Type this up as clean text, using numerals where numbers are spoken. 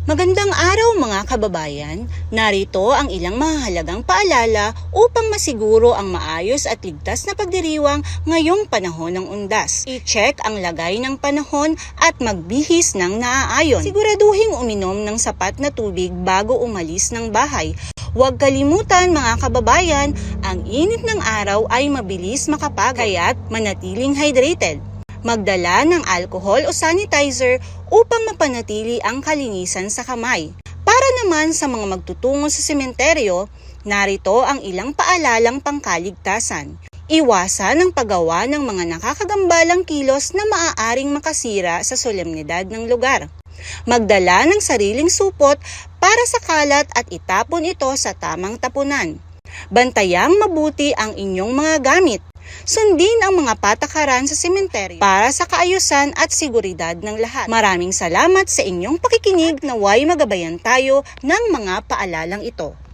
Magandang araw mga kababayan, narito ang ilang mahalagang paalala upang masiguro ang maayos at ligtas na pagdiriwang ngayong panahon ng undas. I-check ang lagay ng panahon at magbihis ng naaayon. Siguraduhing uminom ng sapat na tubig bago umalis ng bahay. Huwag kalimutan mga kababayan, ang init ng araw ay mabilis makapagod kaya't manatiling hydrated. Magdala ng alcohol o sanitizer upang mapanatili ang kalinisan sa kamay. Para naman sa mga magtutungo sa sementeryo, narito ang ilang paalalang pangkaligtasan. Iwasan ang paggawa ng mga nakakagambalang kilos na maaaring makasira sa solemnidad ng lugar. Magdala ng sariling supot para sa kalat at itapon ito sa tamang tapunan. Bantayang mabuti ang inyong mga gamit. Sundin ang mga patakaran sa sementeryo para sa kaayusan at seguridad ng lahat. Maraming salamat sa inyong pakikinig, naway magabayan tayo ng mga paalalang ito.